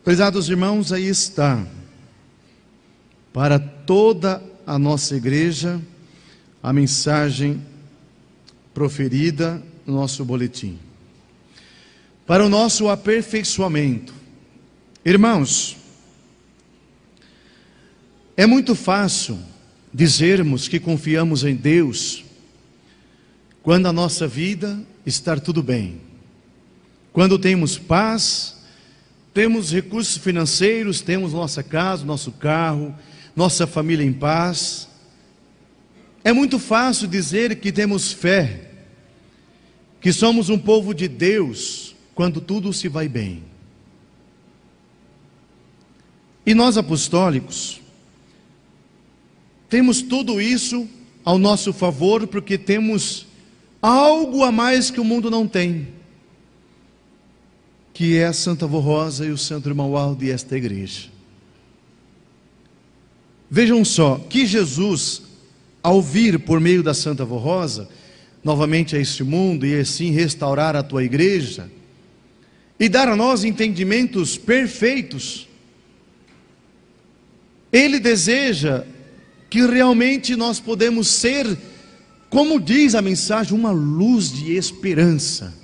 Prezados irmãos, aí está, para toda a nossa igreja, a mensagem proferida no nosso boletim. Para o nosso aperfeiçoamento. Irmãos, é muito fácil dizermos que confiamos em Deus quando a nossa vida está tudo bem. Quando temos paz, temos recursos financeiros, temos nossa casa, nosso carro, nossa família em paz. É muito fácil dizer que temos fé, que somos um povo de Deus, quando tudo se vai bem. E nós apostólicos, temos tudo isso ao nosso favor, porque temos algo a mais que o mundo não tem, que é a Santa Avó Rosa e o Santo Irmão Aldo e esta igreja. Vejam só, que Jesus, ao vir por meio da Santa Avó Rosa, novamente a este mundo, e assim restaurar a tua igreja, e dar a nós entendimentos perfeitos, Ele deseja que realmente nós podemos ser, como diz a mensagem, uma luz de esperança.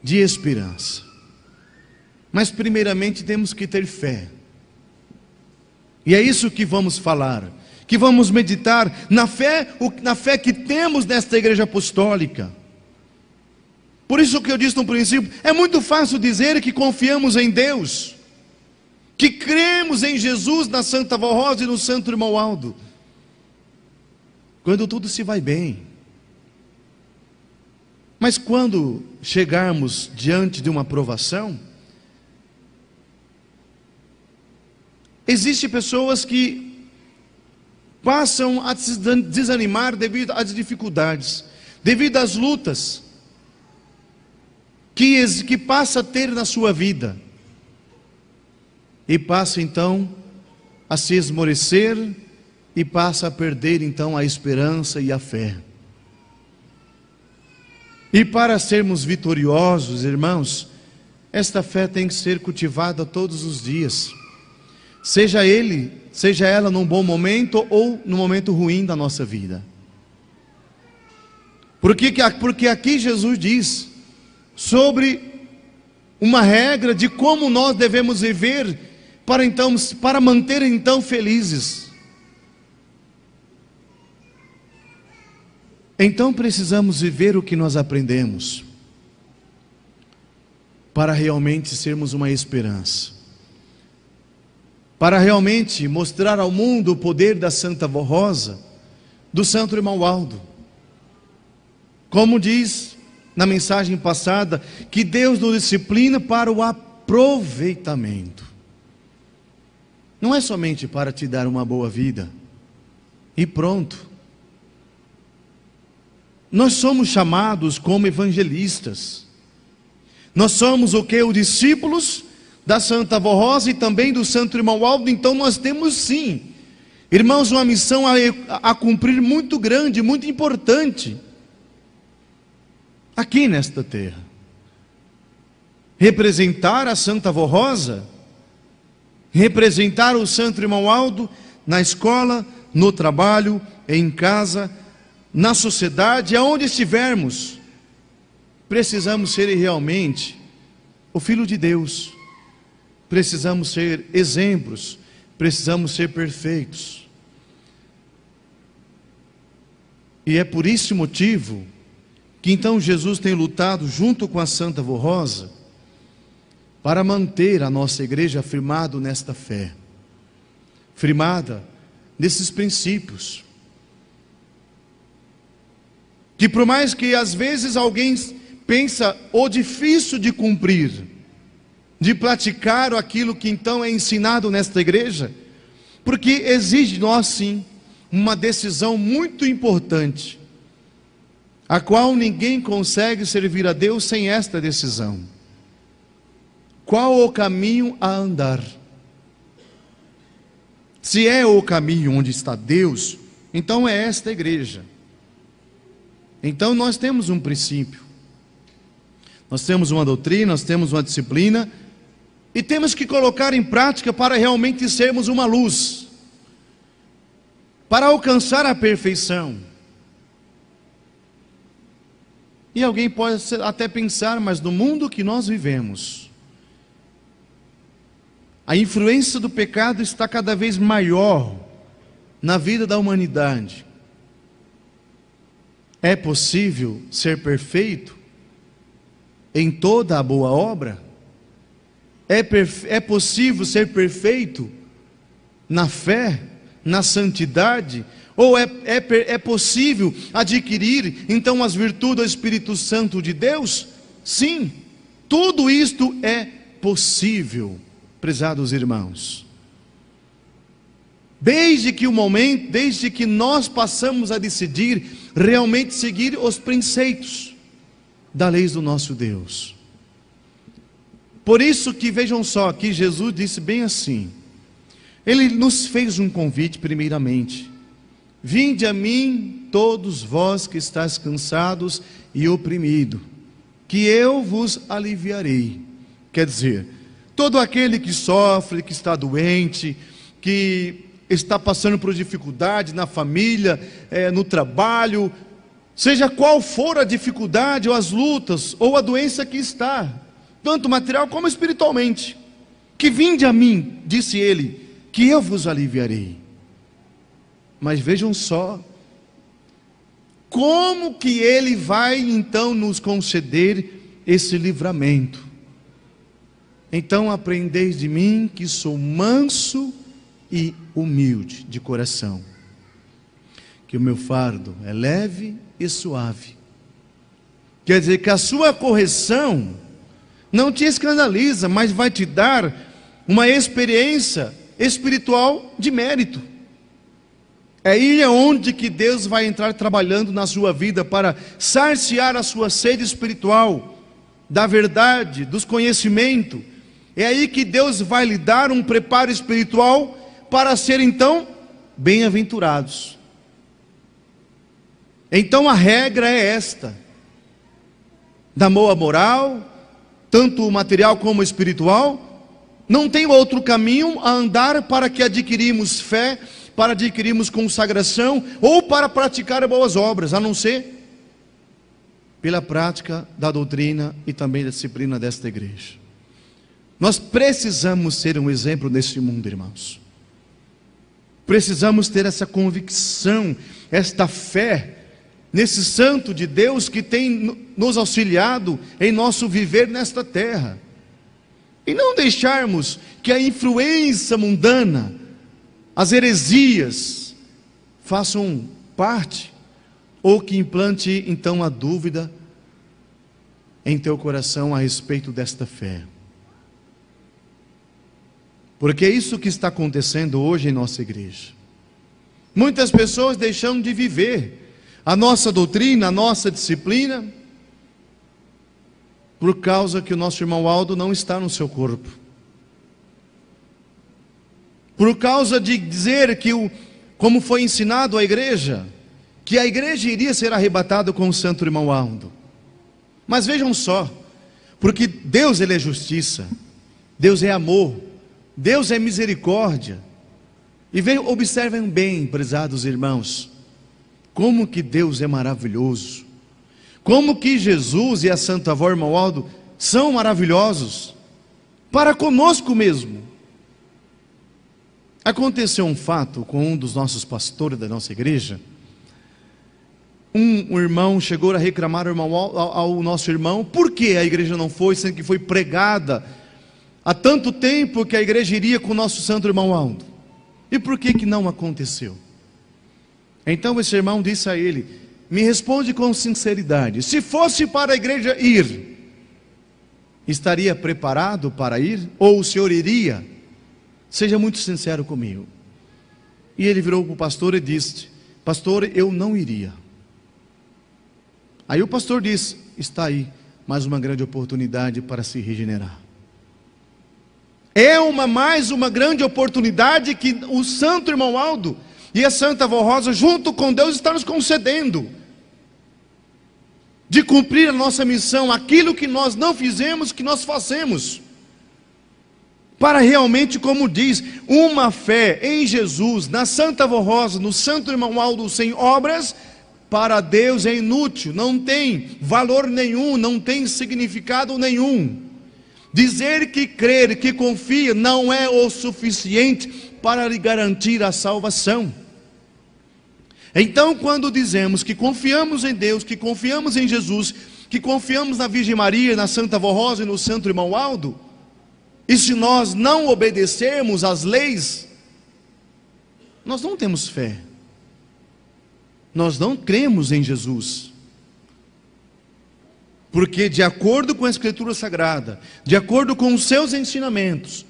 De esperança. Mas primeiramente temos que ter fé. E é isso que vamos falar, que vamos meditar na fé que temos nesta igreja apostólica. Por isso que eu disse no princípio, é muito fácil dizer que confiamos em Deus, que cremos em Jesus, na Santa Avó Rosa e no Santo Irmão Aldo, quando tudo se vai bem. Mas quando chegarmos diante de uma provação, existem pessoas que passam a se desanimar devido às dificuldades, devido às lutas que passa a ter na sua vida, e passa então a se esmorecer, e passa a perder então a esperança e a fé. E para sermos vitoriosos, irmãos, esta fé tem que ser cultivada todos os dias, seja ela num bom momento ou no momento ruim da nossa vida. Porque aqui Jesus diz sobre uma regra de como nós devemos viver para manter então felizes. Então precisamos viver o que nós aprendemos, para realmente sermos uma esperança, para realmente mostrar ao mundo o poder da Santa Avó Rosa, do Santo Irmão Aldo. Como diz na mensagem passada, que Deus nos disciplina para o aproveitamento. Não é somente para te dar uma boa vida e pronto. Nós somos chamados como evangelistas. Nós somos o que? Os discípulos da Santa Avó Rosa e também do Santo Irmão Aldo. Então nós temos sim, irmãos, uma missão a cumprir muito grande, muito importante, aqui nesta terra. Representar a Santa Avó Rosa, representar o Santo Irmão Aldo na escola, no trabalho, em casa, na sociedade, aonde estivermos. Precisamos ser realmente o Filho de Deus, precisamos ser exemplos, precisamos ser perfeitos. E é por esse motivo que então Jesus tem lutado junto com a Santa Avó Rosa para manter a nossa igreja firmada nesta fé, firmada nesses princípios, que por mais que às vezes alguém pensa o difícil de cumprir, de praticar aquilo que então é ensinado nesta igreja, porque exige de nós sim uma decisão muito importante, a qual ninguém consegue servir a Deus sem esta decisão. Qual o caminho a andar? Se é o caminho onde está Deus, então é esta igreja. Então nós temos um princípio, nós temos uma doutrina, nós temos uma disciplina, e temos que colocar em prática para realmente sermos uma luz, para alcançar a perfeição. E alguém pode até pensar, mas no mundo que nós vivemos, a influência do pecado está cada vez maior na vida da humanidade. É possível ser perfeito em toda a boa obra? É possível ser perfeito na fé, na santidade? Ou é possível adquirir então as virtudes do Espírito Santo de Deus? Sim, tudo isto é possível, prezados irmãos. Desde que nós passamos a decidir realmente seguir os preceitos da lei do nosso Deus. Por isso que vejam só, que Jesus disse bem assim, Ele nos fez um convite primeiramente: vinde a mim todos vós que estáis cansados e oprimidos, que eu vos aliviarei. Quer dizer, todo aquele que sofre, que está doente, que está passando por dificuldade na família, no trabalho, seja qual for a dificuldade ou as lutas ou a doença que está, tanto material como espiritualmente, que vinde a mim, disse ele, que eu vos aliviarei. Mas vejam só, como que ele vai então nos conceder esse livramento? Então aprendeis de mim que sou manso e humilde de coração, que o meu fardo é leve e suave. Quer dizer que a sua correção não te escandaliza, mas vai te dar uma experiência espiritual de mérito. É aí onde que Deus vai entrar trabalhando na sua vida para saciar a sua sede espiritual, da verdade, dos conhecimentos. É aí que Deus vai lhe dar um preparo espiritual para ser então bem-aventurados. Então a regra é esta: da boa moral, tanto material como espiritual, não tem outro caminho a andar para que adquirimos fé, para adquirirmos consagração ou para praticar boas obras, a não ser pela prática da doutrina e também da disciplina desta igreja. Nós precisamos ser um exemplo nesse mundo, irmãos. Precisamos ter essa convicção, esta fé nesse santo de Deus que tem nos auxiliado em nosso viver nesta terra. E não deixarmos que a influência mundana, as heresias, façam parte, ou que implante então a dúvida em teu coração a respeito desta fé. Porque é isso que está acontecendo hoje em nossa igreja. Muitas pessoas deixam de viver a nossa doutrina, a nossa disciplina, por causa que o nosso irmão Aldo não está no seu corpo. Por causa de dizer que, como foi ensinado à igreja, que a igreja iria ser arrebatada com o santo irmão Aldo. Mas vejam só, porque Deus ele é justiça, Deus é amor, Deus é misericórdia. E observem bem, prezados irmãos, como que Deus é maravilhoso, como que Jesus e a Santa Avó irmão Aldo são maravilhosos, para conosco mesmo. Aconteceu um fato com um dos nossos pastores da nossa igreja. Um irmão chegou a reclamar ao nosso irmão, por que a igreja não foi, sendo que foi pregada há tanto tempo que a igreja iria com o nosso santo irmão Aldo. E por que não aconteceu? Então esse irmão disse a ele: me responde com sinceridade, se fosse para a igreja ir, estaria preparado para ir? Ou o senhor iria? Seja muito sincero comigo. E ele virou para o pastor e disse: pastor, eu não iria. Aí o pastor disse: está aí mais uma grande oportunidade para se regenerar. É mais uma grande oportunidade que o santo irmão Aldo e a Santa Avó Rosa, junto com Deus, está nos concedendo, de cumprir a nossa missão, aquilo que nós não fizemos, que nós fazemos. para realmente, como diz, uma fé em Jesus, na Santa Avó Rosa, no Santo Irmão Aldo, sem obras, para Deus é inútil, não tem valor nenhum, não tem significado nenhum. Dizer que crer, que confia, não é o suficiente para lhe garantir a salvação. Então, quando dizemos que confiamos em Deus, que confiamos em Jesus, que confiamos na Virgem Maria, na Santa Avó Rosa e no Santo Irmão Aldo, e se nós não obedecermos às leis, nós não temos fé. Nós não cremos em Jesus. Porque de acordo com a Escritura Sagrada, de acordo com os seus ensinamentos,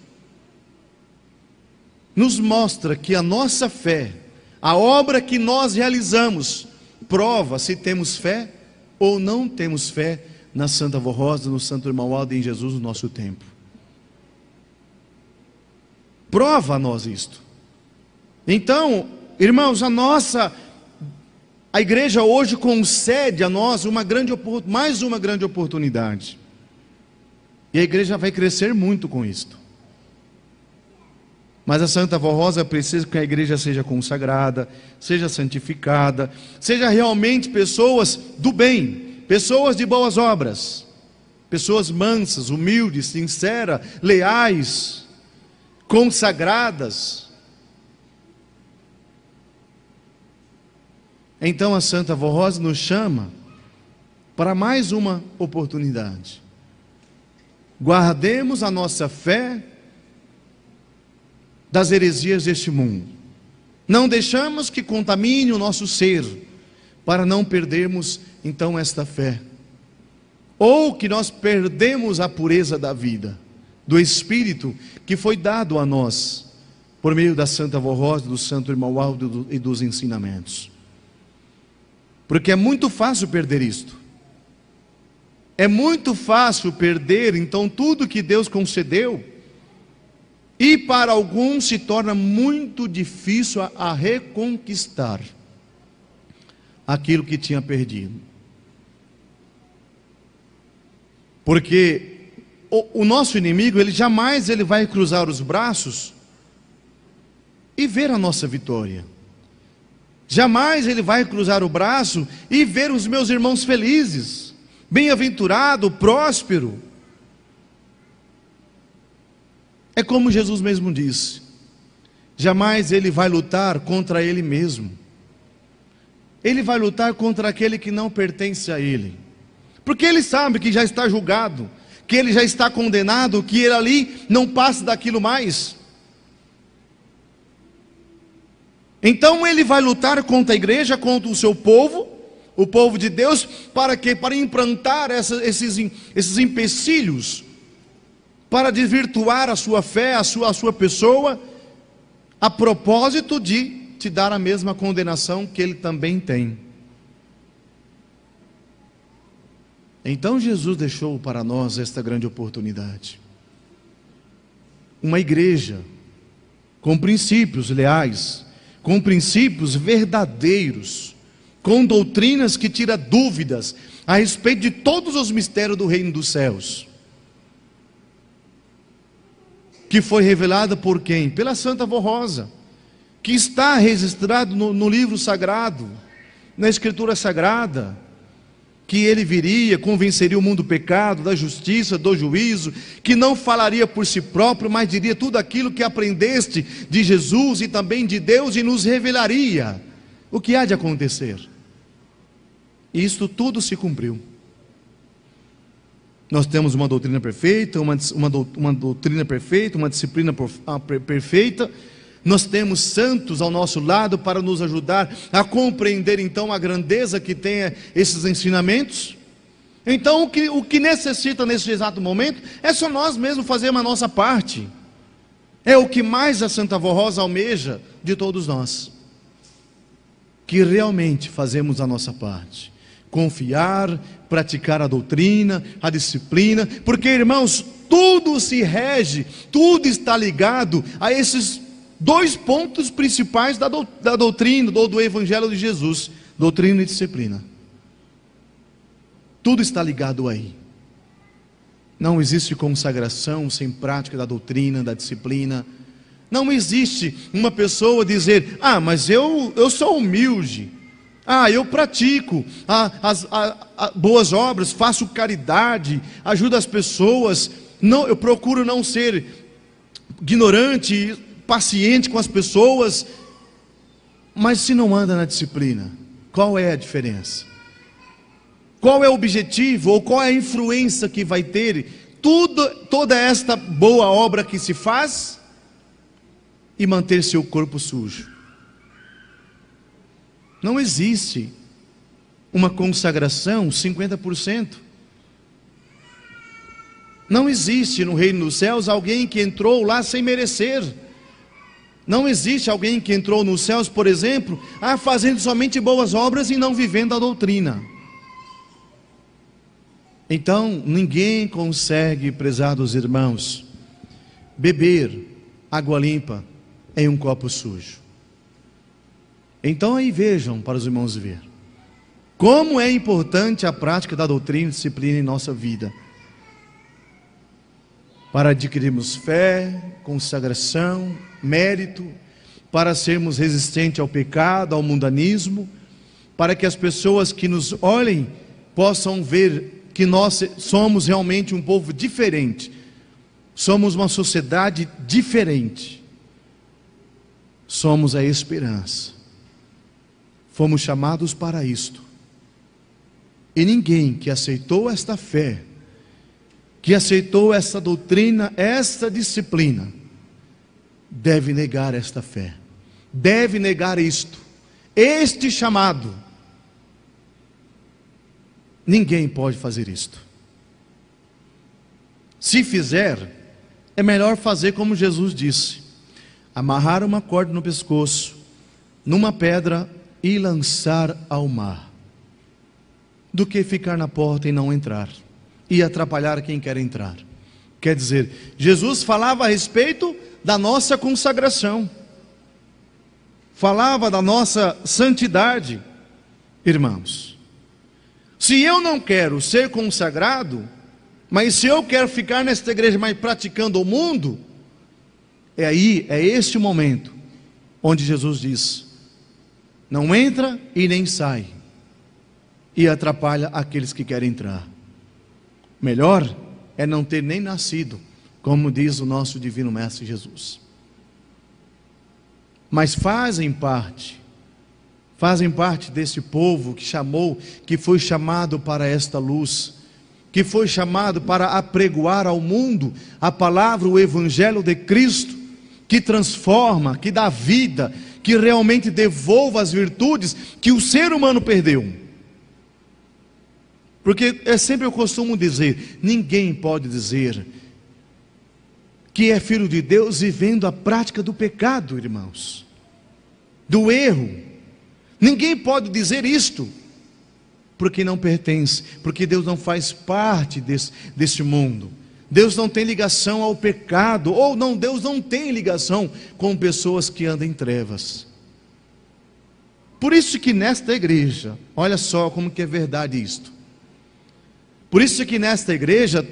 nos mostra que a nossa fé, a obra que nós realizamos, prova se temos fé ou não temos fé na Santa Avó Rosa, no Santo Irmão Aldo e em Jesus no nosso tempo. Prova a nós isto. Então, irmãos, a igreja hoje concede a nós mais uma grande oportunidade. E a igreja vai crescer muito com isto. Mas a Santa Avó Rosa precisa que a igreja seja consagrada, seja santificada, seja realmente pessoas do bem, pessoas de boas obras, pessoas mansas, humildes, sinceras, leais, consagradas. Então a Santa Avó Rosa nos chama para mais uma oportunidade. Guardemos a nossa fé das heresias deste mundo. Não deixamos que contamine o nosso ser, para não perdermos então esta fé. Ou que nós perdemos a pureza da vida, do Espírito que foi dado a nós, por meio da Santa Avó Rosa, do Santo Irmão Aldo e dos ensinamentos. Porque é muito fácil perder isto. É muito fácil perder então tudo que Deus concedeu. E para alguns se torna muito difícil a reconquistar aquilo que tinha perdido. Porque o nosso inimigo, ele jamais vai cruzar os braços e ver a nossa vitória. Jamais ele vai cruzar o braço e ver os meus irmãos felizes, bem-aventurado, próspero. É como Jesus mesmo disse: jamais ele vai lutar contra ele mesmo. Ele vai lutar contra aquele que não pertence a ele. Porque ele sabe que já está julgado, que ele já está condenado, que ele ali não passa daquilo mais. Então ele vai lutar contra a igreja, contra o seu povo, o povo de Deus, para quê? Para implantar esses empecilhos, para desvirtuar a sua fé, a sua pessoa, a propósito de te dar a mesma condenação que ele também tem. Então Jesus deixou para nós esta grande oportunidade. Uma igreja com princípios leais, com princípios verdadeiros, com doutrinas que tiram dúvidas a respeito de todos os mistérios do reino dos céus, que foi revelada por quem? Pela Santa Avó Rosa, que está registrado no livro sagrado, na Escritura Sagrada, que ele viria, convenceria o mundo do pecado, da justiça, do juízo, que não falaria por si próprio, mas diria tudo aquilo que aprendeste de Jesus e também de Deus, e nos revelaria o que há de acontecer. E isto tudo se cumpriu. Nós temos uma doutrina perfeita, uma doutrina perfeita, uma disciplina perfeita. Nós temos santos ao nosso lado para nos ajudar a compreender então a grandeza que tem esses ensinamentos. Então o que necessita nesse exato momento é só nós mesmos fazermos a nossa parte. É o que mais a Santa Avó Rosa almeja de todos nós, que realmente fazemos a nossa parte. Confiar, praticar a doutrina, a disciplina, porque irmãos, tudo se rege, tudo está ligado a esses dois pontos principais da doutrina, do Evangelho de Jesus: doutrina e disciplina. Tudo está ligado aí. Não existe consagração sem prática da doutrina, da disciplina. Não existe uma pessoa dizer: ah, mas eu sou humilde, ah, eu pratico as boas obras, faço caridade, ajudo as pessoas, não, eu procuro não ser ignorante, paciente com as pessoas, mas se não anda na disciplina, qual é a diferença? Qual é o objetivo, ou qual é a influência que vai ter toda esta boa obra que se faz e manter seu corpo sujo? Não existe uma consagração 50%. Não existe no reino dos céus alguém que entrou lá sem merecer. Não existe alguém que entrou nos céus, por exemplo, fazendo somente boas obras e não vivendo a doutrina. Então, ninguém consegue, prezados irmãos, beber água limpa em um copo sujo. Então aí vejam, para os irmãos ver, como é importante a prática da doutrina e disciplina em nossa vida, para adquirirmos fé, consagração, mérito, para sermos resistentes ao pecado, ao mundanismo, para que as pessoas que nos olhem possam ver que nós somos realmente um povo diferente, somos uma sociedade diferente, somos a esperança, fomos chamados para isto, e ninguém que aceitou esta fé, que aceitou essa doutrina, esta disciplina, deve negar esta fé, deve negar isto, este chamado. Ninguém pode fazer isto. Se fizer, é melhor fazer como Jesus disse: amarrar uma corda no pescoço, numa pedra e lançar ao mar, do que ficar na porta e não entrar, e atrapalhar quem quer entrar. Quer dizer, Jesus falava a respeito da nossa consagração, falava da nossa santidade. Irmãos, se eu não quero ser consagrado, mas se eu quero ficar nesta igreja, mas praticando o mundo, é este o momento, onde Jesus diz: não entra e nem sai, e atrapalha aqueles que querem entrar. Melhor é não ter nem nascido, como diz o nosso divino Mestre Jesus. Mas fazem parte desse povo que foi chamado para esta luz, que foi chamado para apregoar ao mundo a palavra, o Evangelho de Cristo, que transforma, que dá vida, que realmente devolva as virtudes que o ser humano perdeu. Porque sempre eu costumo dizer, ninguém pode dizer que é filho de Deus vivendo a prática do pecado, irmãos, do erro. Ninguém pode dizer isto, porque não pertence, porque Deus não faz parte desse mundo. Deus não tem ligação ao pecado, ou não, Deus não tem ligação com pessoas que andam em trevas. Por isso que nesta igreja, olha só como que é verdade isto. Por isso que nesta igreja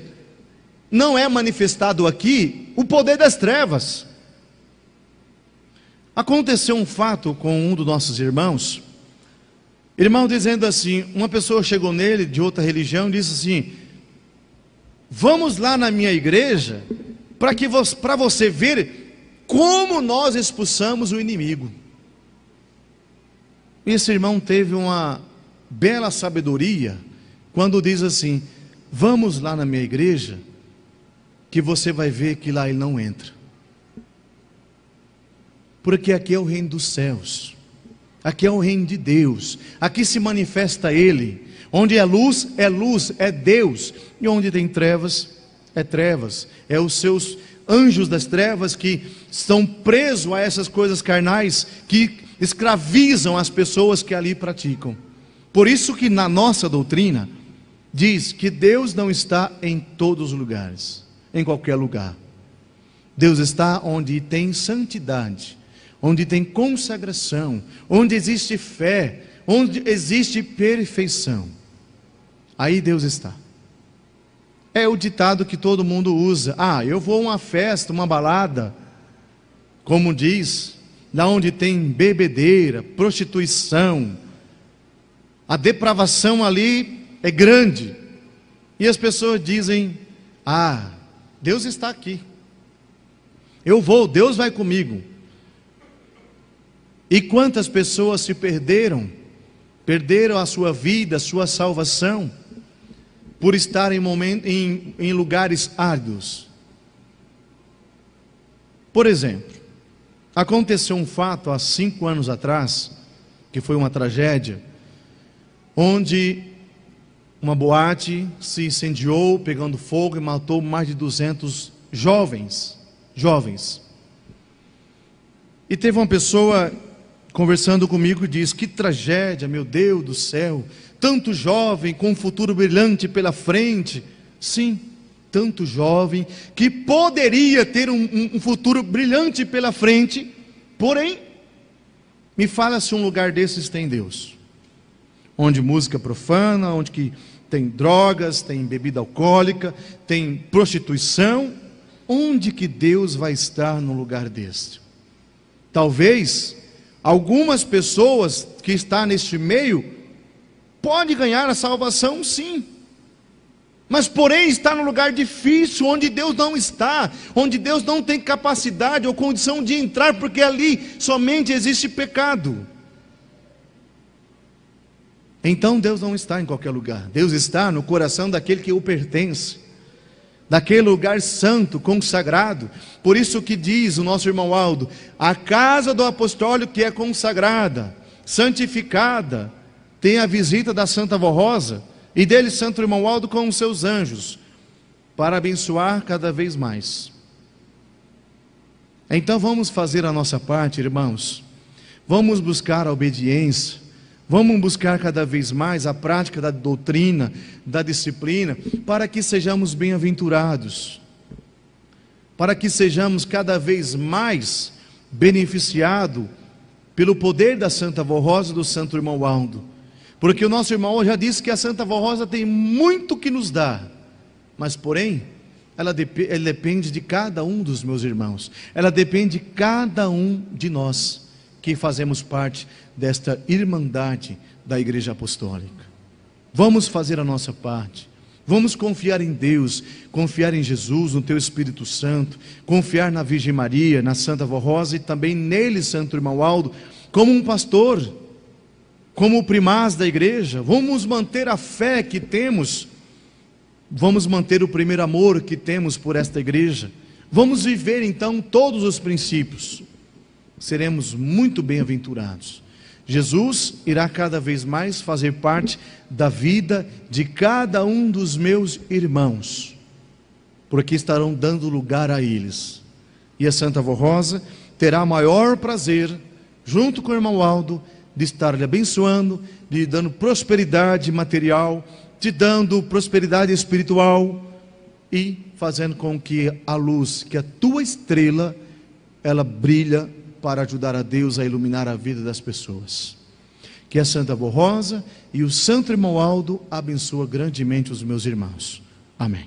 não é manifestado aqui o poder das trevas. Aconteceu um fato com um dos nossos irmãos dizendo assim, uma pessoa chegou nele de outra religião e disse assim: vamos lá na minha igreja para você ver como nós expulsamos o inimigo. Esse irmão teve uma bela sabedoria quando diz assim: vamos lá na minha igreja que você vai ver que lá ele não entra, porque aqui é o reino dos céus, aqui é o reino de Deus, aqui se manifesta Ele. Onde é luz, é Deus, e onde tem trevas, é os seus anjos das trevas que estão presos a essas coisas carnais, que escravizam as pessoas que ali praticam. Por isso que na nossa doutrina diz que Deus não está em todos os lugares, em qualquer lugar. Deus está onde tem santidade, onde tem consagração, onde existe fé, onde existe perfeição. Aí Deus está. É o ditado que todo mundo usa: ah, eu vou a uma festa, uma balada, como diz, lá onde tem bebedeira, prostituição, a depravação ali é grande, e as pessoas dizem: ah, Deus está aqui, eu vou, Deus vai comigo. E quantas pessoas se perderam a sua vida, a sua salvação, por estar em lugares áridos. Por exemplo, aconteceu um fato há 5 anos atrás, que foi uma tragédia, onde uma boate se incendiou, pegando fogo, e matou mais de 200 jovens. E teve uma pessoa conversando comigo e disse: que tragédia, meu Deus do céu, tanto jovem com um futuro brilhante pela frente. Sim, tanto jovem que poderia ter um futuro brilhante pela frente, porém, me fala se um lugar desses tem Deus, onde música profana, onde que tem drogas, tem bebida alcoólica, tem prostituição. Onde que Deus vai estar num lugar desse? Talvez algumas pessoas que estão neste meio podem ganhar a salvação, sim, mas porém está num lugar difícil, onde Deus não está, onde Deus não tem capacidade ou condição de entrar, porque ali somente existe pecado. Então Deus não está em qualquer lugar, Deus está no coração daquele que o pertence, daquele lugar santo, consagrado. Por isso que diz o nosso irmão Aldo: a casa do apostólico que é consagrada, santificada, tem a visita da Santa Vó Rosa, e dele Santo Irmão Aldo com os seus anjos, para abençoar cada vez mais. Então vamos fazer a nossa parte, irmãos, vamos buscar a obediência, vamos buscar cada vez mais a prática da doutrina, da disciplina, para que sejamos bem-aventurados, para que sejamos cada vez mais beneficiados pelo poder da Santa Vó Rosa e do Santo Irmão Aldo. Porque o nosso irmão já disse que a Santa Vó Rosa tem muito que nos dá, mas porém, ela depende de cada um dos meus irmãos, ela depende de cada um de nós, que fazemos parte desta irmandade da Igreja Apostólica. Vamos fazer a nossa parte, vamos confiar em Deus, confiar em Jesus, no Teu Espírito Santo, confiar na Virgem Maria, na Santa Vó Rosa e também nele, Santo Irmão Aldo, como um pastor, como o primaz da igreja. Vamos manter a fé que temos, vamos manter o primeiro amor que temos por esta igreja, vamos viver então todos os princípios, seremos muito bem-aventurados. Jesus irá cada vez mais fazer parte da vida de cada um dos meus irmãos, porque estarão dando lugar a eles, e a Santa Vó Rosa terá maior prazer, junto com o irmão Aldo, de estar lhe abençoando, lhe dando prosperidade material, te dando prosperidade espiritual, e fazendo com que a luz, que a tua estrela, ela brilha para ajudar a Deus a iluminar a vida das pessoas. Que a Santa Vó Rosa e o Santo Irmão Aldo abençoe grandemente os meus irmãos. Amém.